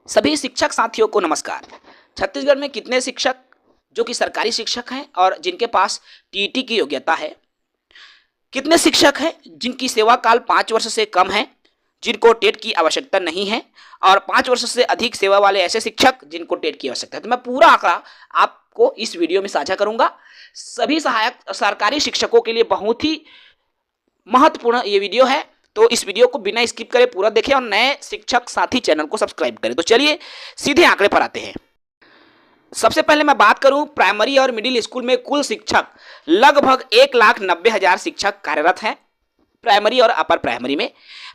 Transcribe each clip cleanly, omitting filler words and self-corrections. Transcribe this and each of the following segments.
सभी शिक्षक साथियों को नमस्कार। छत्तीसगढ़ में कितने शिक्षक जो कि सरकारी शिक्षक हैं और जिनके पास टीईटी की योग्यता है, कितने शिक्षक हैं जिनकी सेवा काल 5 वर्ष से कम है, जिनको टेट की आवश्यकता नहीं है, और 5 वर्ष से अधिक सेवा वाले ऐसे शिक्षक जिनको टेट की आवश्यकता है। तो मैं पूरा आंकड़ा आपको इस वीडियो में साझा करूंगा। सभी सहायक सरकारी शिक्षकों के लिए बहुत ही महत्वपूर्ण ये वीडियो है, तो इस वीडियो को बिना स्किप करे पूरा देखें और नए शिक्षक साथी चैनल को सब्सक्राइब करें। तो चलिए सीधे आंकड़े पर आते हैं। सबसे पहले मैं बात करूं, प्राइमरी और मिडिल स्कूल में कुल शिक्षक लगभग 1,90,000 शिक्षक कार्यरत हैं। प्राइमरी और अपर प्राइमरी में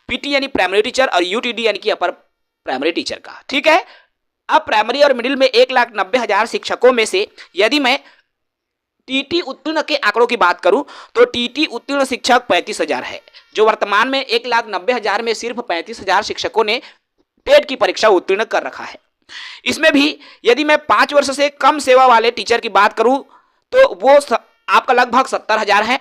पीटी यानी प्राइमरी टीचर और यूटीडी यानी कि अपर प्राइमरी टीचर का, ठीक है। अब प्राइमरी और मिडिल में 1,90,000 शिक्षकों में से यदि मैं टीटी उत्तीर्ण के आंकड़ों की बात करूं तो टीटी उत्तीर्ण शिक्षक 35,000 है, जो वर्तमान में 1,90,000 में सिर्फ 35,000 शिक्षकों ने टेट की परीक्षा उत्तीर्ण कर रखा है। इसमें भी यदि मैं 5 वर्ष से कम सेवा वाले टीचर की बात करूं तो वो आपका लगभग 70,000 है,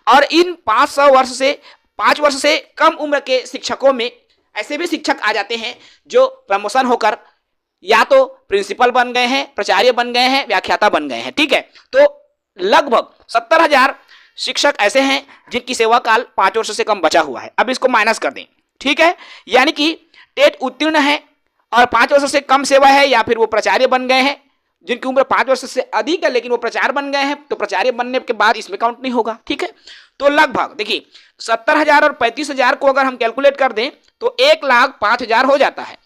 और इन 5 वर्ष से कम उम्र के शिक्षकों में ऐसे भी शिक्षक आ जाते हैं जो प्रमोशन होकर या तो प्रिंसिपल बन गए हैं, प्राचार्य बन गए हैं, व्याख्याता बन गए हैं, ठीक है। तो लगभग 70,000 शिक्षक ऐसे हैं जिनकी सेवा काल 5 वर्ष से कम बचा हुआ है। अब इसको माइनस कर दें, ठीक है, यानी कि टेट उत्तीर्ण है और 5 वर्ष से कम सेवा है, या फिर वो प्राचार्य बन गए हैं जिनकी उम्र 5 वर्ष से अधिक है लेकिन वो प्राचार्य बन गए हैं, तो प्राचार्य बनने के बाद इसमें काउंट नहीं होगा, ठीक है। तो लगभग देखिए 70,000 और 35,000 को अगर हम कैलकुलेट कर दें तो 1,05,000 हो जाता है।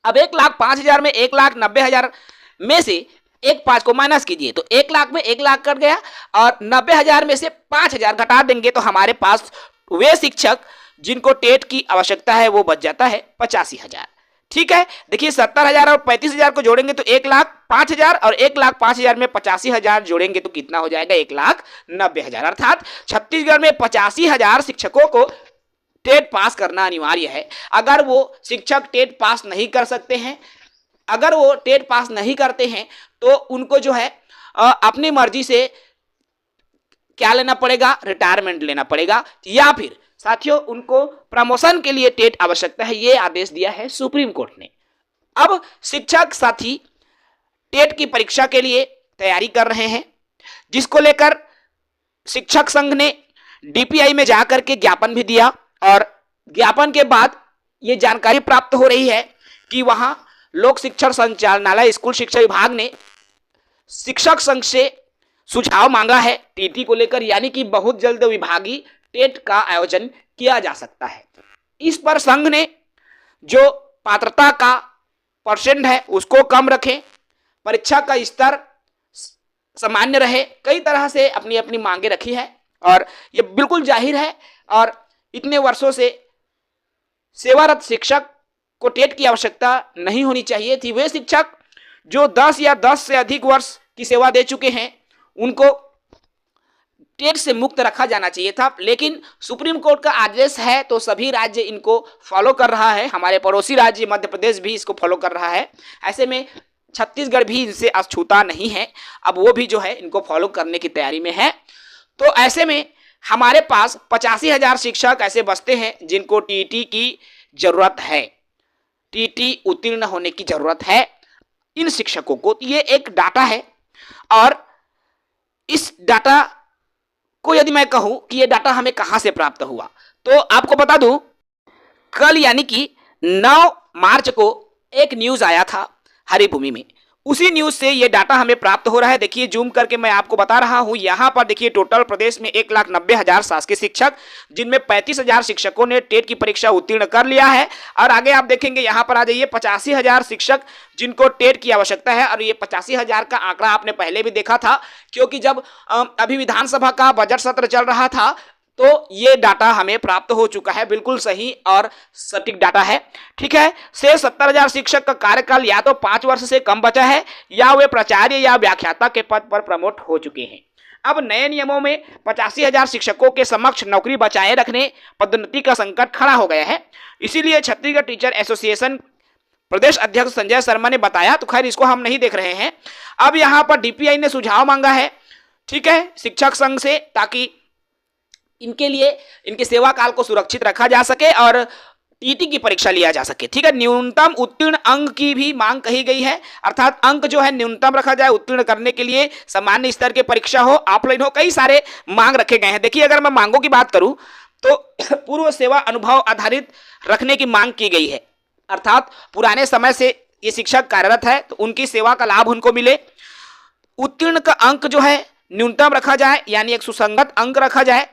अब 1,05,000 में 1,90,000 में से 1,5 को माइनस कीजिए तो 1 लाख में 1 लाख कट गया, और 90,000 में से 5,000 घटा देंगे तो हमारे पास वे शिक्षक जिनको टेट की आवश्यकता है वो बच जाता है 85,000, ठीक है। देखिए 70,000 और 35,000 को जोड़ेंगे तो 1,05,000 और 1,05,000 में 85,000 जोड़ेंगे तो कितना हो जाएगा 1,90,000। अर्थात छत्तीसगढ़ में 85,000 शिक्षकों को टेट पास करना अनिवार्य है। अगर वो शिक्षक टेट पास नहीं कर सकते हैं, अगर वो टेट पास नहीं करते हैं तो उनको जो है अपनी मर्जी से क्या लेना पड़ेगा, रिटायरमेंट लेना पड़ेगा, या फिर साथियों उनको प्रमोशन के लिए टेट आवश्यकता है, ये आदेश दिया है सुप्रीम कोर्ट ने। अब शिक्षक साथी टेट की परीक्षा के लिए तैयारी कर रहे हैं, जिसको लेकर शिक्षक संघ ने डीपीआई में जाकर के ज्ञापन भी दिया, और ज्ञापन के बाद ये जानकारी प्राप्त हो रही है कि वहां लोक शिक्षण संचालनालय स्कूल शिक्षा विभाग ने शिक्षक संघ से सुझाव मांगा है टीटी को लेकर, यानी कि बहुत जल्द विभागीय टेट का आयोजन किया जा सकता है। इस पर संघ ने जो पात्रता का परसेंट है उसको कम रखें, परीक्षा का स्तर सामान्य रहे, कई तरह से अपनी अपनी मांगे रखी है, और ये बिल्कुल जाहिर है। और इतने वर्षों से सेवारत शिक्षक को टेट की आवश्यकता नहीं होनी चाहिए थी। वे शिक्षक जो 10 या 10 से अधिक वर्ष की सेवा दे चुके हैं उनको टेट से मुक्त रखा जाना चाहिए था, लेकिन सुप्रीम कोर्ट का आदेश है तो सभी राज्य इनको फॉलो कर रहा है। हमारे पड़ोसी राज्य मध्य प्रदेश भी इसको फॉलो कर रहा है, ऐसे में छत्तीसगढ़ भी इनसे अछूता नहीं है, अब वो भी जो है इनको फॉलो करने की तैयारी में है। तो ऐसे में हमारे पास 85,000 शिक्षक ऐसे बचते हैं जिनको टीटी की जरूरत है, टीटी उत्तीर्ण होने की जरूरत है इन शिक्षकों को। ये एक डाटा है, और इस डाटा को यदि मैं कहूं कि ये डाटा हमें कहां से प्राप्त हुआ तो आपको बता दूं, कल यानी कि 9 मार्च को एक न्यूज आया था हरिभूमि में, उसी न्यूज से ये डाटा हमें प्राप्त हो रहा है। देखिए जूम करके मैं आपको बता रहा हूं, यहां पर देखिए टोटल प्रदेश में 1,90,000 शासकीय शिक्षक, जिनमें 35,000 शिक्षकों ने टेट की परीक्षा उत्तीर्ण कर लिया है, और आगे आप देखेंगे यहां पर आ जाइए 85,000 शिक्षक जिनको टेट की आवश्यकता है। और ये 85,000 का आंकड़ा आपने पहले भी देखा था, क्योंकि जब अभी विधानसभा का बजट सत्र चल रहा था तो ये डाटा हमें प्राप्त हो चुका है, बिल्कुल सही और सटीक डाटा है, ठीक है। से 70,000 शिक्षक का कार्यकाल या तो 5 वर्ष से कम बचा है, या वे प्राचार्य या व्याख्याता के पद पर प्रमोट हो चुके हैं। अब नए नियमों में 85,000 शिक्षकों के समक्ष नौकरी बचाए रखने पदोन्नति का संकट खड़ा हो गया है। इसीलिए छत्तीसगढ़ टीचर एसोसिएशन प्रदेश अध्यक्ष संजय शर्मा ने बताया, तो खैर इसको हम नहीं देख रहे हैं। अब यहाँ पर डीपीआई ने सुझाव मांगा है, ठीक है, शिक्षक संघ से, ताकि इनके लिए इनके सेवा काल को सुरक्षित रखा जा सके और टीटी की परीक्षा लिया जा सके। ठीक है, न्यूनतम उत्तीर्ण अंक की भी मांग कही गई है, अर्थात अंक जो है न्यूनतम रखा जाए उत्तीर्ण करने के लिए, सामान्य स्तर की परीक्षा हो, ऑफलाइन हो, कई सारे मांग रखे गए हैं। देखिए अगर मैं मांगों की बात करूं तो पूर्व सेवा अनुभव आधारित रखने की मांग की गई है, अर्थात पुराने समय से ये शिक्षक कार्यरत है तो उनकी सेवा का लाभ उनको मिले। उत्तीर्ण का अंक जो है न्यूनतम रखा जाए, यानी एक सुसंगत अंक रखा जाए,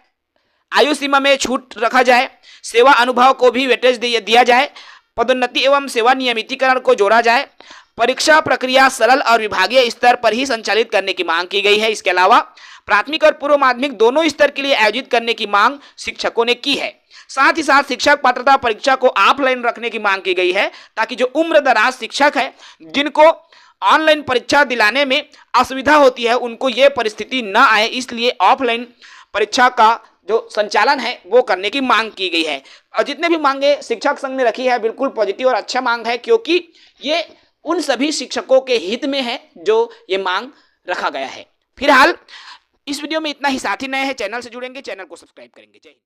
आयु सीमा में छूट रखा जाए, सेवा अनुभव को भी वेटेज दिया जाए, पदोन्नति एवं सेवा नियमितीकरण को जोड़ा जाए, परीक्षा प्रक्रिया सरल और विभागीय स्तर पर ही संचालित करने की मांग की गई है। इसके अलावा प्राथमिक और पूर्व माध्यमिक दोनों स्तर के लिए आयोजित करने की मांग शिक्षकों ने की है। साथ ही साथ शिक्षक पात्रता परीक्षा को ऑफलाइन रखने की मांग की गई है, ताकि जो उम्र दराज शिक्षक है जिनको ऑनलाइन परीक्षा दिलाने में असुविधा होती है उनको ये परिस्थिति न आए, इसलिए ऑफलाइन परीक्षा का जो संचालन है वो करने की मांग की गई है। और जितने भी मांगे शिक्षक संघ ने रखी है बिल्कुल पॉजिटिव और अच्छा मांग है, क्योंकि ये उन सभी शिक्षकों के हित में है जो ये मांग रखा गया है। फिलहाल इस वीडियो में इतना ही। साथ ही नए हैं चैनल से जुड़ेंगे, चैनल को सब्सक्राइब करेंगे। जय हिंद।